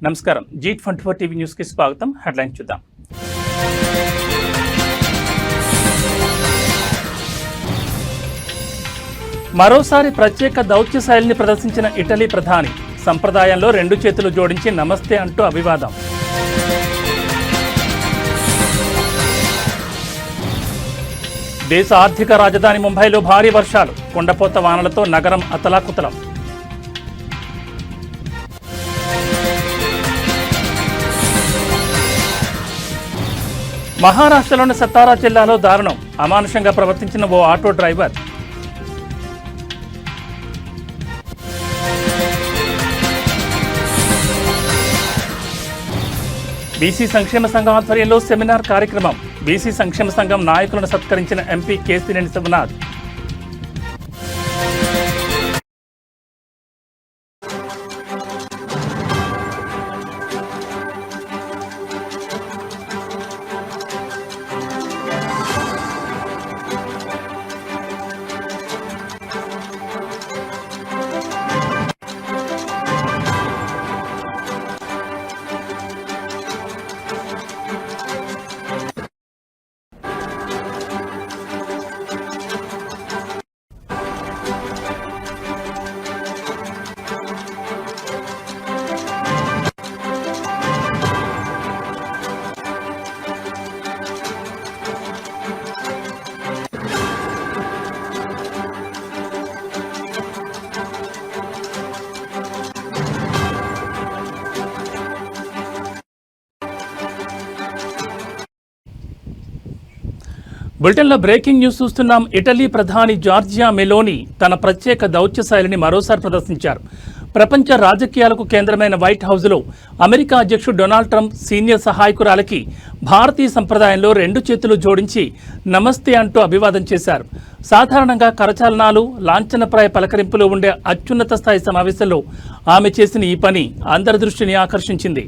నమస్కారం. G24 TV news కి స్వాగతం. హెడ్లైన్ చూద్దాం. మరోసారి ప్రత్యేక దౌత్య శైలిని ప్రదర్శించిన ఇటలీ ప్రధాని. సంప్రదాయంలో రెండు చేతులు జోడించి నమస్తే అంటూ అభివాదం. దేశ ఆర్థిక రాజధాని ముంబైలో భారీ వర్షాలు, కుండపోత వానలతో నగరం అతలాకుతలం. మహారాష్ట్రలోని సతారా జిల్లాలో దారుణం, అమానుషంగా ప్రవర్తించిన ఓ ఆటో డ్రైవర్. బీసీ సంక్షేమ సంఘం ఆధ్వర్యంలో సెమినార్ కార్యక్రమం. బీసీ సంక్షేమ సంఘం నాయకులను సత్కరించిన ఎంపీ కేసినేని శివనాథ్. బులెటిన్లో బ్రేకింగ్ న్యూస్ చూస్తున్నాం. ఇటలీ ప్రధాని జార్జియా మెలోని తన ప్రత్యేక దౌత్య శైలిని మరోసారి ప్రదర్శించారు. ప్రపంచ రాజకీయాలకు కేంద్రమైన వైట్ హౌస్లో అమెరికా అధ్యక్షుడు డొనాల్డ్ ట్రంప్ సీనియర్ సహాయకురాలకి భారతీయ సంప్రదాయంలో రెండు చేతులు జోడించి నమస్తే అంటూ అభివాదం చేశారు. సాధారణంగా కరచాలనాలు, లాంఛనప్రాయ పలకరింపులు ఉండే అత్యున్నత స్థాయి సమావేశంలో ఆమె చేసిన ఈ పని అందరి దృష్టిని ఆకర్షించింది.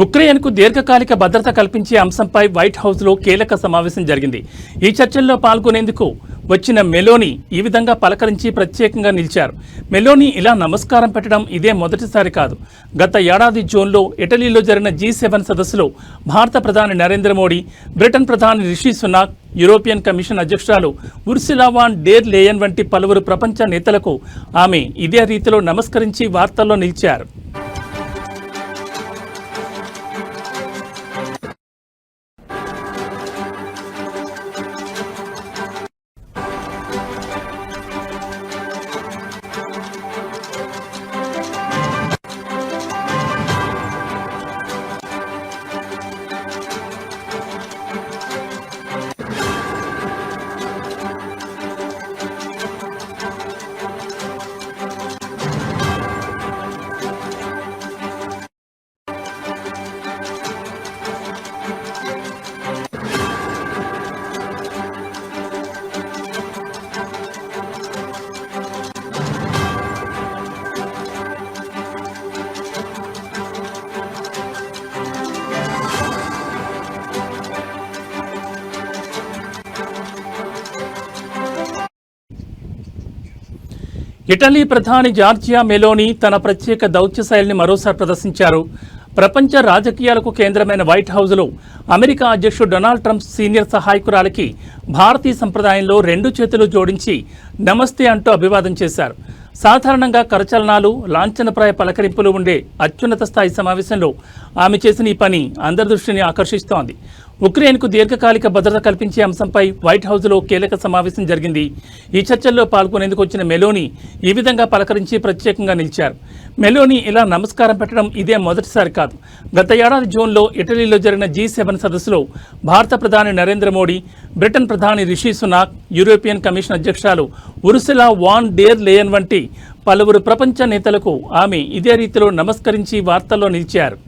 ఉక్రెయిన్కు దీర్ఘకాలిక భద్రత కల్పించే అంశంపై వైట్ హౌస్లో కీలక సమావేశం జరిగింది. ఈ చర్చల్లో పాల్గొనేందుకు వచ్చిన మెలోని ఈ విధంగా పలకరించి ప్రత్యేకంగా నిలిచారు. మెలోని ఇలా నమస్కారం పెట్టడం ఇదే మొదటిసారి కాదు. గత ఏడాది జూన్లో ఇటలీలో జరిగిన G7 సదస్సులో భారత ప్రధాని నరేంద్ర మోడీ, బ్రిటన్ ప్రధాని రిషి సునాక్, యూరోపియన్ కమిషన్ అధ్యక్షురాలు ఉర్సులా వాన్ డెర్ లేయన్ వంటి పలువురు ప్రపంచ నేతలకు ఆమె ఇదే రీతిలో నమస్కరించి వార్తల్లో నిలిచారు. ఇటలీ ప్రధాని జార్జియా మెలోని తన ప్రత్యేక దౌత్య శైలిని మరోసారి ప్రదర్శించారు. ప్రపంచ రాజకీయాలకు కేంద్రమైన వైట్ హౌస్లో అమెరికా అధ్యక్షుడు డొనాల్డ్ ట్రంప్ సీనియర్ సహాయకురాలకి భారతీయ సంప్రదాయంలో రెండు చేతులు జోడించి నమస్తే అంటూ అభివాదం చేశారు. సాధారణంగా కరచలనాలు, లాంఛనప్రాయ పలకరింపులు ఉండే అత్యున్నత స్థాయి సమావేశంలో ఆమె చేసిన ఈ పని అందరి దృష్టిని ఆకర్షిస్తోంది. ఉక్రెయిన్కు దీర్ఘకాలిక భద్రత కల్పించే అంశంపై వైట్ హౌస్లో కీలక సమావేశం జరిగింది. ఈ చర్చల్లో పాల్గొనేందుకు వచ్చిన మెలోని ఈ విధంగా పలకరించి ప్రత్యేకంగా నిలిచారు. మెలోని ఇలా నమస్కారం పెట్టడం ఇదే మొదటిసారి కాదు. గత ఏడాది జూన్లో ఇటలీలో జరిగిన G7 సదస్సులో భారత ప్రధాని నరేంద్ర మోడీ, బ్రిటన్ ప్రధాని రిషి సునాక్, యూరోపియన్ కమిషన్ అధ్యక్షురాలు ఉర్సులా వాన్ డెర్ లేయన్ వంటి పలువురు ప్రపంచ నేతలకు ఆమె ఇదే రీతిలో నమస్కరించి వార్తల్లో నిలిచారు.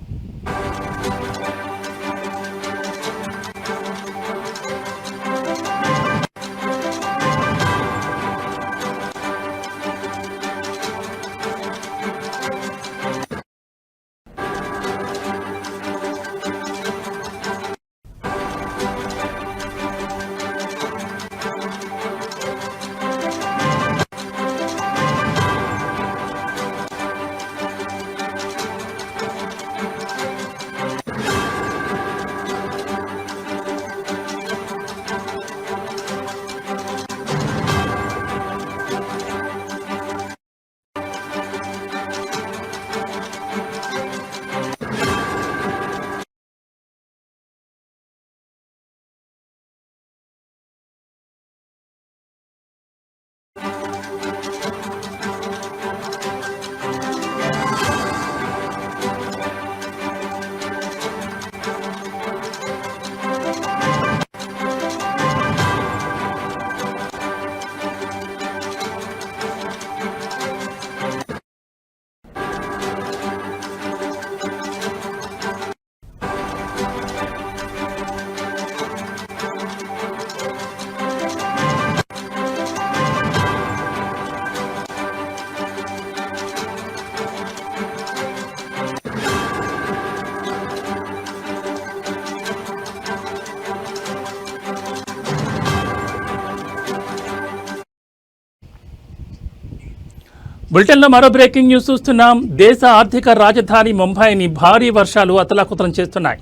బులెటిన్లో మరో బ్రేకింగ్ న్యూస్ చూస్తున్నాం. దేశ ఆర్థిక రాజధాని ముంబైని భారీ వర్షాలు అతలాకుతలం చేస్తున్నాయి.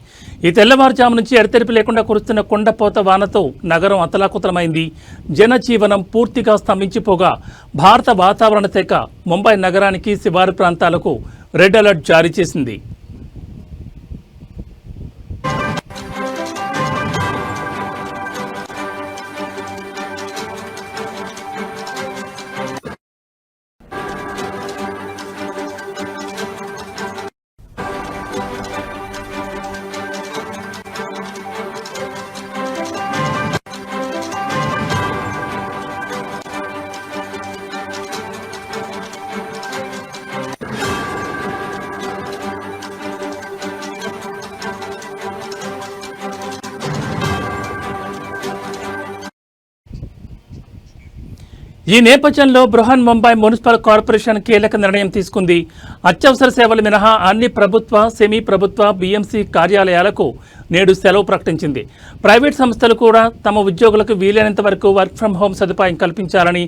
ఈ తెల్లవారుజాము నుంచి ఎడతెరిపి లేకుండా కురుస్తున్న కొండపోత వానతో నగరం అతలాకుతలమైంది. జనజీవనం పూర్తిగా స్తంభించిపోగా భారత వాతావరణ శాఖ ముంబై నగరానికి శివారు ప్రాంతాలకు రెడ్ అలర్ట్ జారీ చేసింది. ఈ నేపథ్యంలో బృహన్ ముంబై మున్సిపల్ కార్పొరేషన్ కీలక నిర్ణయం తీసుకుంది. అత్యవసర సేవలు మినహా అన్ని ప్రభుత్వ, సెమీ ప్రభుత్వ, బీఎంసీ కార్యాలయాలకు నేడు సెలవు ప్రకటించింది. ప్రైవేట్ సంస్థలు కూడా తమ ఉద్యోగులకు వీలైనంత వరకు వర్క్ ఫ్రం హోం సదుపాయం కల్పించాలని,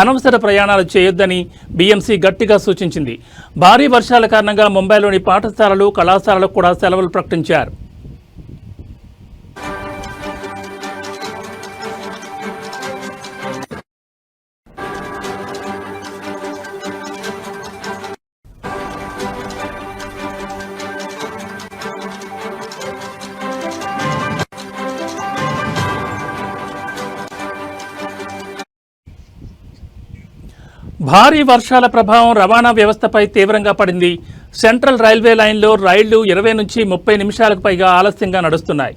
అనవసర ప్రయాణాలు చేయొద్దని బీఎంసీ గట్టిగా సూచించింది. భారీ వర్షాల కారణంగా ముంబైలోని పాఠశాలలు, కళాశాలలకు కూడా సెలవులు ప్రకటించారు. భారీ వర్షాల ప్రభావం రవాణా వ్యవస్థపై తీవ్రంగా పడింది. సెంట్రల్ రైల్వే లైన్లో రైళ్లు 20 నుంచి 30 నిమిషాలకు పైగా ఆలస్యంగా నడుస్తున్నాయి.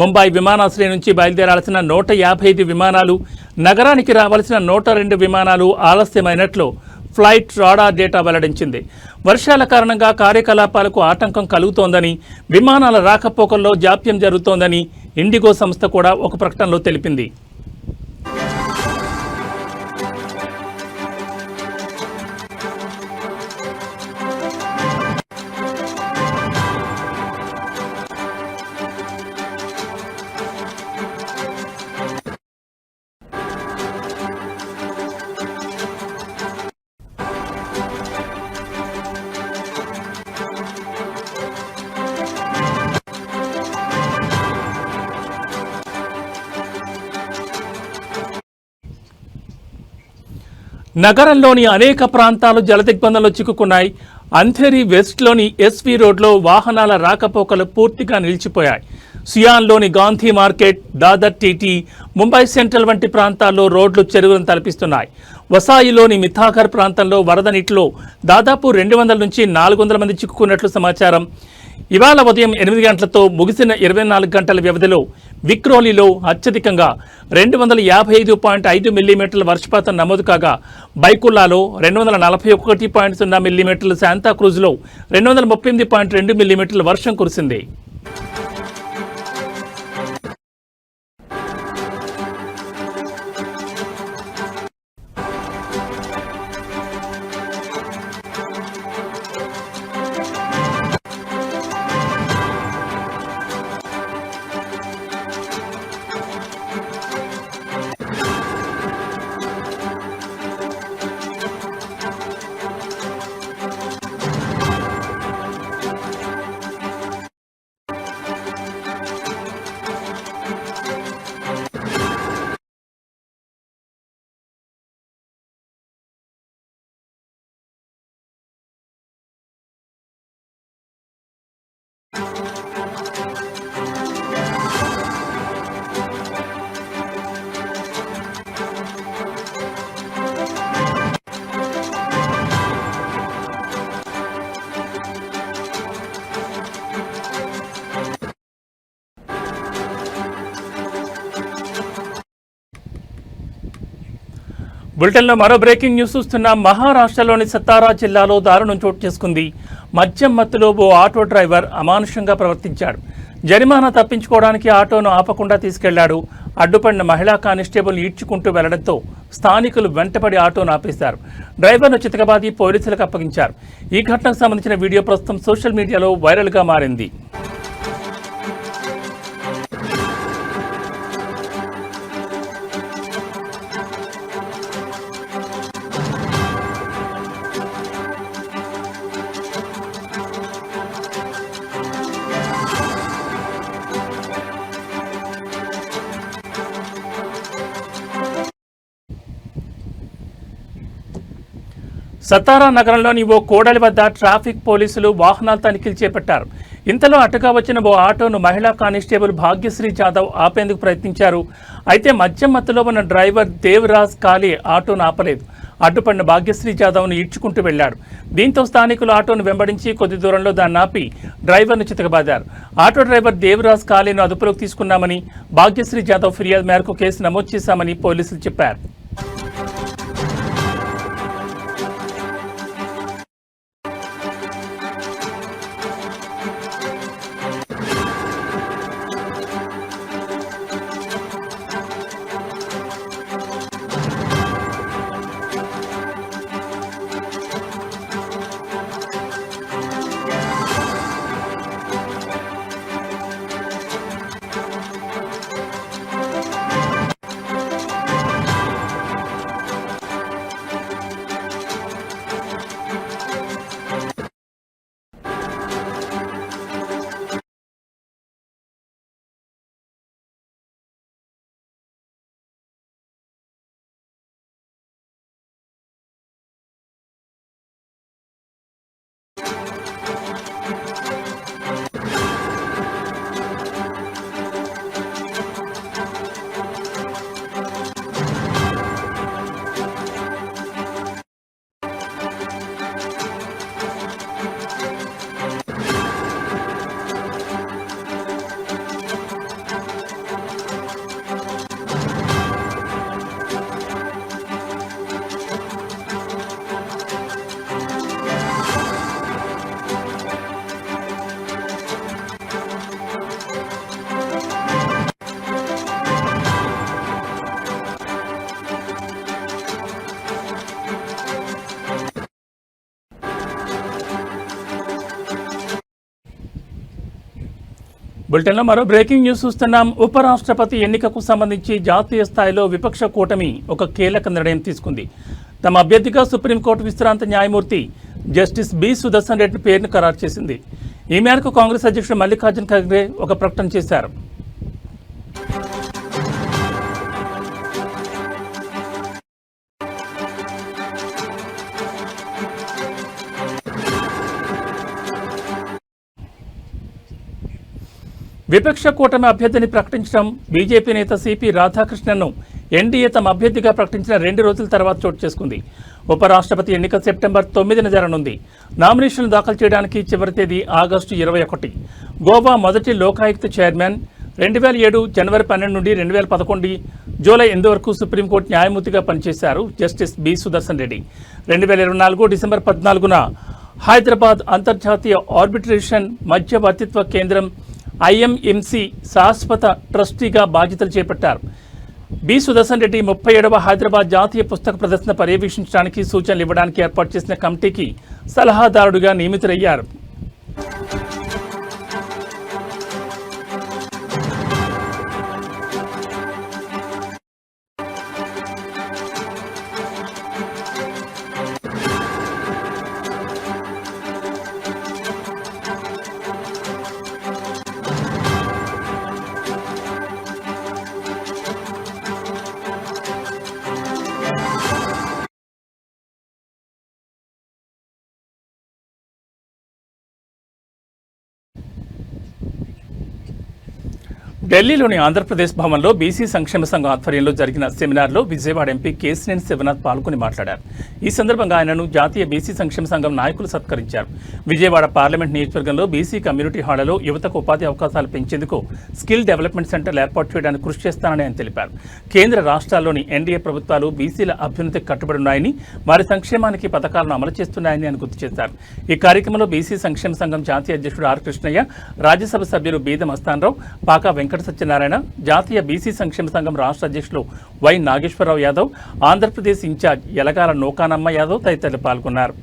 ముంబై విమానాశ్రయం నుంచి బయలుదేరాల్సిన 155 విమానాలు, నగరానికి రావాల్సిన 102 విమానాలు ఆలస్యమైనట్లు ఫ్లైట్ రాడార్ డేటా వెల్లడించింది. వర్షాల కారణంగా కార్యకలాపాలకు ఆటంకం కలుగుతోందని, విమానాల రాకపోకల్లో జాప్యం జరుగుతోందని ఇండిగో సంస్థ కూడా ఒక ప్రకటనలో తెలిపింది. నగరంలోని అనేక ప్రాంతాలు జలదిగ్బంధంలో చిక్కుకున్నాయి. అంధేరి వెస్ట్లోని ఎస్వీ రోడ్లో వాహనాల రాకపోకలు పూర్తిగా నిలిచిపోయాయి. సియాన్లోని Gandhi market, Dadar TT, Mumbai central వంటి ప్రాంతాల్లో రోడ్లు చెరువులను తలపిస్తున్నాయి. వసాయిలోని మిథాగర్ ప్రాంతంలో వరద నీటిలో దాదాపు 200 నుంచి 400 మంది చిక్కుకున్నట్లు సమాచారం. ఇవాళ ఉదయం 8 గంటలతో ముగిసిన 24 గంటల వ్యవధిలో విక్రోలీలో అత్యధికంగా 255.5 మిల్లీమీటర్ల వర్షపాతం నమోదు కాగా, బైకుల్లాలో 241.0 మిల్లీమీటర్లు, శాంతాక్రూజ్లో 238.2 మిల్లీమీటర్ల వర్షం కురిసింది. బులెటిన్లో మరో బ్రేకింగ్ న్యూస్ చూస్తున్నాం. మహారాష్ట్రలోని సతారా జిల్లాలో దారుణం చోటు చేసుకుంది. మద్యం మత్తులో ఓ ఆటో డ్రైవర్ అమానుషంగా ప్రవర్తించాడు. జరిమానా తప్పించుకోవడానికి ఆటోను ఆపకుండా తీసుకెళ్లాడు. అడ్డుపడిన మహిళా కానిస్టేబుల్ ఈడ్చుకుంటూ వెళ్లడంతో స్థానికులు వెంటపడి ఆటోను ఆపేశారు. డ్రైవర్ను చితకబాది పోలీసులకు అప్పగించారు. ఈ ఘటనకు సంబంధించిన వీడియో ప్రస్తుతం సోషల్ మీడియాలో వైరల్గా మారింది. సతారా నగరంలోని ఓ కూడలి వద్ద ట్రాఫిక్ పోలీసులు వాహనాల తనిఖీలు చేపట్టారు. ఇంతలో అటుగా వచ్చిన ఓ ఆటోను మహిళా కానిస్టేబుల్ భాగ్యశ్రీ జాదవ్ ఆపేందుకు ప్రయత్నించారు. అయితే మద్యం మత్తులో ఉన్న డ్రైవర్ దేవరాజ్ కాళీ ఆటోను ఆపలేదు. అడ్డుపడిన భాగ్యశ్రీ జాదవ్ను ఈడ్చుకుంటూ వెళ్లాడు. దీంతో స్థానికులు ఆటోను వెంబడించి కొద్ది దూరంలో దాన్ని ఆపి డ్రైవర్ను చితకబాదారు. ఆటో డ్రైవర్ దేవరాజ్ కాళీను అదుపులోకి తీసుకున్నామని, భాగ్యశ్రీ జాదవ్ ఫిర్యాదు మేరకు కేసు నమోదు చేశామని పోలీసులు చెప్పారు. బులెటిన్లో మరో బ్రేకింగ్ న్యూస్ చూస్తున్నాం. ఉపరాష్ట్రపతి ఎన్నికకు సంబంధించి జాతీయ స్థాయిలో విపక్ష కూటమి ఒక కీలక నిర్ణయం తీసుకుంది. తమ అభ్యర్థిగా సుప్రీంకోర్టు విశ్రాంత న్యాయమూర్తి జస్టిస్ బి సుదర్శన్ రెడ్డి పేరును ఖరారు చేసింది. ఈ మేరకు కాంగ్రెస్ అధ్యక్షుడు మల్లికార్జున ఖర్గే ఒక ప్రకటన చేశారు. విపక్ష కూటమి అభ్యర్థిని ప్రకటించడం బీజేపీ నేత సిపి రాధాకృష్ణన్ను ఎన్డీఏ తమ అభ్యర్థిగా ప్రకటించిన 2 రోజుల తర్వాత చోటు చేసుకుంది. ఉపరాష్ట్రపతి ఎన్నిక సెప్టెంబర్ 9న జరగనుంది. నామినేషన్లు దాఖలు చేయడానికి చివరి తేదీ ఆగస్టు 21. గోవా మొదటి లోకాయుక్త చైర్మన్ 2007 జనవరి 12 నుండి 2011 జూలై 8 వరకు సుప్రీంకోర్టు న్యాయమూర్తిగా పనిచేశారు justice B Sudarshan Reddy. 2024 December 14న హైదరాబాద్ అంతర్జాతీయ ఆర్బిట్రేషన్ మధ్యవర్తిత్వ కేంద్రం ఐఎంఎంసి శాశ్వత ట్రస్టీగా బాధ్యతలు చేపట్టారు. బి సుదర్శన్ రెడ్డి 37వ హైదరాబాద్ జాతీయ పుస్తక ప్రదర్శన పర్యవేక్షించడానికి సూచనలు ఇవ్వడానికి ఏర్పాటు చేసిన కమిటీకి సలహాదారుడిగా నియమితులయ్యారు. ఢిల్లీలోని ఆంధ్రప్రదేశ్ భవన్లో బీసీ సంక్షేమ సంఘం ఆధ్వర్యంలో జరిగిన సెమినార్లో విజయవాడ ఎంపీ కేశినేని శివనాథ్ పాల్గొని మాట్లాడారు. ఈ సందర్భంగా ఆయనను జాతీయ బీసీ సంక్షేమ సంఘం నాయకులు సత్కరించారు. విజయవాడ పార్లమెంట్ నియోజకవర్గంలో బీసీ కమ్యూనిటీ హాళ్లలో యువతకు ఉపాధి అవకాశాలు పెంచేందుకు స్కిల్ డెవలప్మెంట్ సెంటర్లు ఏర్పాటు చేయడానికి కృషి చేస్తానని ఆయన తెలిపారు. కేంద్ర రాష్ట్రాల్లోని ఎన్డీఏ ప్రభుత్వాలు బీసీల అభ్యున్నతికి కట్టుబడి ఉన్నాయని, వారి సంక్షేమానికి పథకాలను అమలు చేస్తున్నాయని ఆయన గుర్తు చేశారు. ఈ కార్యక్రమంలో బీసీ సంక్షేమ సంఘం జాతీయ అధ్యక్షుడు ఆర్ కృష్ణయ్య, రాజ్యసభ సభ్యులు బీద మస్తానరావు, పాకా వెంకట సత్యనారాయణ, జాతీయ బీసీ సంక్షేమ సంఘం రాష్ట్ర అధ్యక్షులు వై నాగేశ్వరరావు యాదవ్, ఆంధ్రప్రదేశ్ ఇన్ఛార్జ్ యలగాల నూకానమ్మ యాదవ్ తదితరులు పాల్గొన్నారు.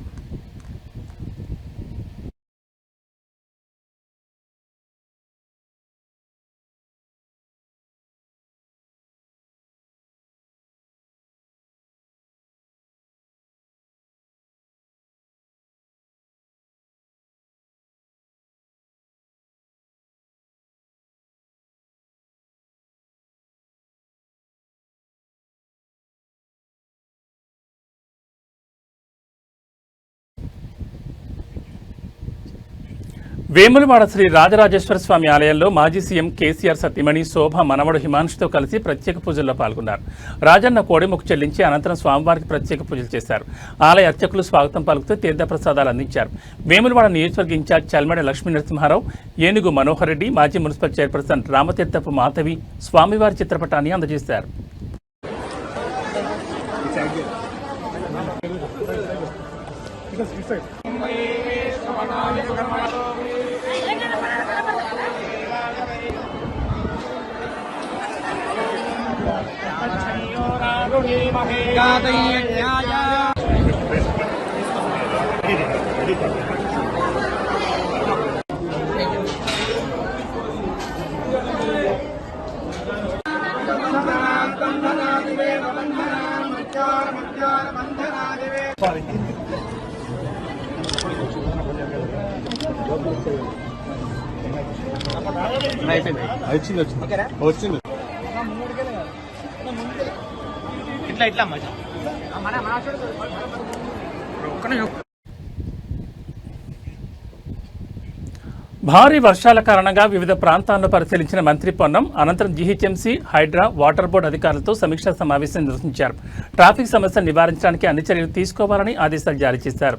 వేములవాడ శ్రీ రాజరాజేశ్వర స్వామి ఆలయంలో మాజీ సీఎం కేసీఆర్ సతీమణి శోభ మనవడు హిమాంశుతో కలిసి ప్రత్యేక పూజల్లో పాల్గొన్నారు. రాజన్న కోడెముక్కు చెల్లించి అనంతరం స్వామివారికి ప్రత్యేక పూజలు చేశారు. ఆలయ అర్చకులు స్వాగతం పలుకుతూ తీర్థప్రసాదాలు అందించారు. వేములవాడ నియోజకవర్గ ఇన్ఛార్జ్ చల్మడ లక్ష్మీ నరసింహారావు, ఏనుగు మనోహర్ రెడ్డి, మాజీ మున్సిపల్ చైర్పర్సన్ రామతీర్థపు మాధవి స్వామివారి చిత్రపటాన్ని అందజేశారు. వచ్చింది ఇట్లా ఇట్లా భారీ వర్షాల కారణంగా వివిధ ప్రాంతాలను పరిశీలించిన మంత్రి పొన్నం అనంతరం జీహెచ్ఎంసీ, హైడ్రా, వాటర్ బోర్డు అధికారులతో సమీక్షా సమావేశం నిర్వహించారు. ట్రాఫిక్ సమస్యను నివారించడానికి అన్ని చర్యలు తీసుకోవాలని ఆదేశాలు జారీ చేశారు.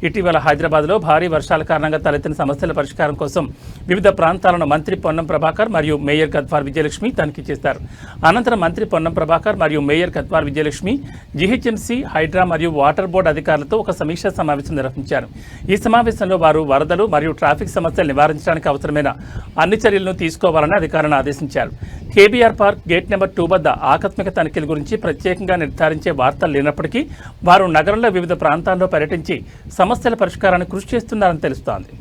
ఇటీవల హైదరాబాద్లో భారీ వర్షాల కారణంగా తలెత్తిన సమస్యల పరిష్కారం కోసం వివిధ ప్రాంతాలను మంత్రి పొన్నం ప్రభాకర్ మరియు మేయర్ గద్వార్ విజయలక్ష్మి తనిఖీ చేశారు. అనంతరం మంత్రి పొన్నం ప్రభాకర్ మరియు మేయర్ గద్వార్ విజయలక్ష్మి జీహెచ్ఎంసీ, హైడ్రా మరియు వాటర్ బోర్డు అధికారులతో ఒక సమీక్షా సమావేశం నిర్వహించారు. ఈ సమావేశంలో వారు వరదలు మరియు ట్రాఫిక్ సమస్యలు నివారించడానికి అవసరమైన అన్ని చర్యలను తీసుకోవాలని అధికారులను ఆదేశించారు. కేబీఆర్ పార్క్ గేట్ నెంబర్ 2 వద్ద ఆకస్మిక తనిఖీల గురించి ప్రత్యేకంగా నిర్ధారించే వార్తలు లేనప్పటికీ వారు నగరంలో వివిధ ప్రాంతాల్లో పర్యటించి సమస్యల పరిష్కారానికి కృషి చేస్తున్నారని తెలుస్తోంది.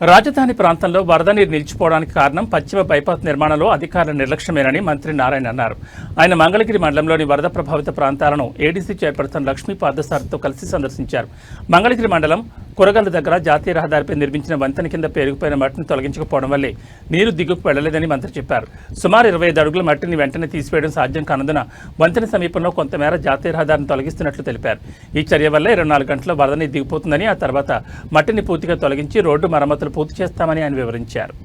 రాజధాని ప్రాంతంలో వరద నీరు నిలిచిపోవడానికి కారణం పశ్చిమ బైపాస్ నిర్మాణంలో అధికారుల నిర్లక్ష్యమేనని మంత్రి నారాయణ అన్నారు. ఆయన మంగళగిరి మండలంలోని వరద ప్రభావిత ప్రాంతాలను ఏడీసీ చైర్పర్సన్ లక్ష్మీ పాదసారథితో కలిసి సందర్శించారు. మంగళగిరి మండలం కురగల్ల దగ్గర జాతీయ రహదారిపై నిర్మించిన వంతెన కింద పేరుకుపోయిన మట్టిని తొలగించకపోవడం వల్లే నీరు దిగుకు వెళ్లలేదని మంత్రి చెప్పారు. సుమారు 25 అడుగుల మట్టిని వెంటనే తీసివేయడం సాధ్యం కానందున వంతెన సమీపంలో కొంతమేర జాతీయ రహదారిని తొలగిస్తున్నట్లు తెలిపారు. ఈ చర్య వల్ల 24 గంటల్లో వరద నీరు దిగిపోతుందని, ఆ తర్వాత మట్టిని పూర్తిగా తొలగించి రోడ్డు మరమ్మతులు పూర్తి చేస్తామని ఆయన వివరించారు.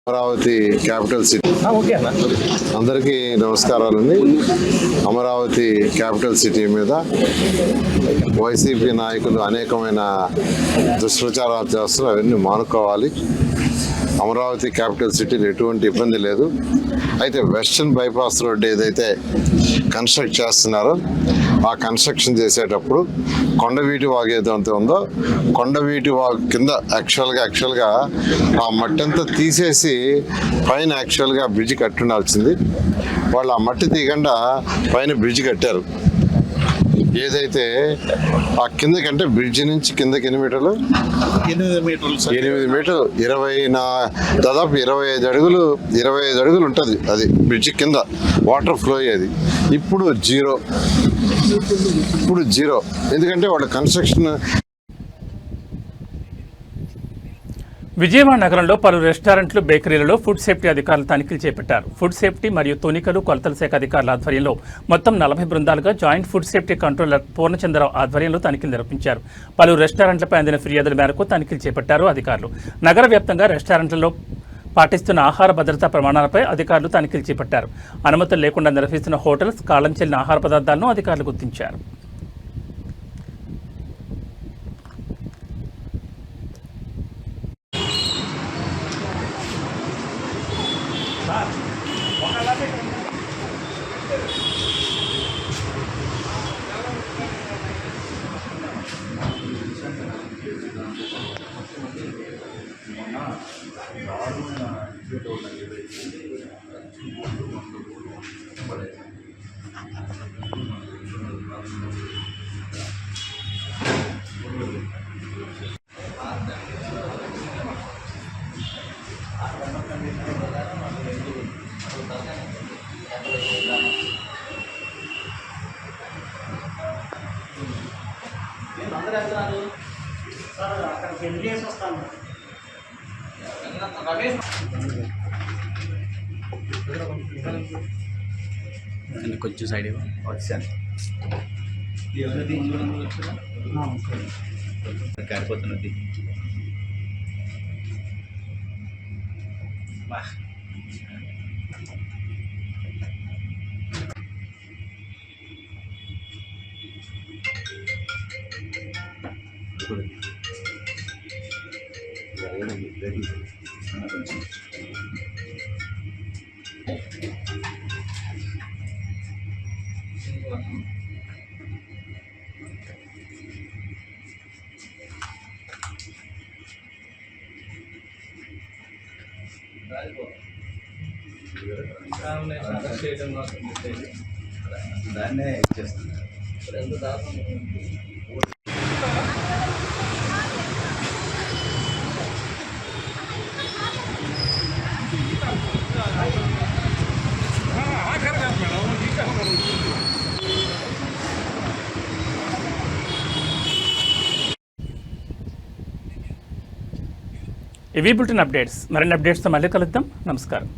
అమరావతి క్యాపిటల్ సిటీ అందరికీ నమస్కారాలండి. అమరావతి క్యాపిటల్ సిటీ మీద వైసీపీ నాయకులు అనేకమైన దుష్ప్రచారాలు చేస్తున్నారు. అవన్నీ మానుకోవాలి. అమరావతి క్యాపిటల్ సిటీలో ఎటువంటి ఇబ్బంది లేదు. అయితే వెస్టర్న్ బైపాస్ రోడ్ ఏదైతే కన్స్ట్రక్ట్ చేస్తున్నారో ఆ కన్స్ట్రక్షన్ చేసేటప్పుడు కొండవీటి వాగు ఏదైతే ఉందో కొండవీటి వాగు కింద యాక్చువల్గా ఆ మట్టి అంతా తీసేసి పైన యాక్చువల్గా బ్రిడ్జ్ కట్టుండాల్సింది. వాళ్ళు ఆ మట్టి తీయకుండా పైన బ్రిడ్జ్ కట్టారు. ఏదైతే ఆ కిందకంటే బ్రిడ్జ్ నుంచి కిందకి 8 మీటర్లు 8 మీటర్లు దాదాపు 25 అడుగులు ఉంటుంది. అది బ్రిడ్జ్ కింద వాటర్ ఫ్లో అయ్యేది. ఇప్పుడు జీరో ఎందుకంటే వాళ్ళ కన్స్ట్రక్షన్ విజయవాడ నగరంలో పలు రెస్టారెంట్లు, బేకరీలలో ఫుడ్ సేఫ్టీ అధికారులు తనిఖీలు చేపట్టారు. ఫుడ్ సేఫ్టీ మరియు తూనికలు, కొలతల శాఖ అధికారుల ఆధ్వర్యంలో మొత్తం 40 బృందాలుగా joint food safety controller Purnachandrarao ఆధ్వర్యంలో తనిఖీలు నిర్వహించారు. పలు రెస్టారెంట్లపై అందిన ఫిర్యాదుల మేరకు తనిఖీలు చేపట్టారు అధికారులు. నగర వ్యాప్తంగా రెస్టారెంట్లలో పాటిస్తున్న ఆహార భద్రతా ప్రమాణాలపై అధికారులు తనిఖీలు చేపట్టారు. అనుమతులు లేకుండా నిర్వహిస్తున్న హోటల్స్, కాలం చెల్లిన ఆహార పదార్థాలను అధికారులు గుర్తించారు. కొంచెం సైడ్ వచ్చాను కారిపోతున్నది. దాన్నే ఇచ్చేస్తుంది. ఇవి బులెటిన్ అప్డేట్స్. మరిన్ని అప్డేట్స్తో మళ్ళీ కలుద్దాం. నమస్కారం.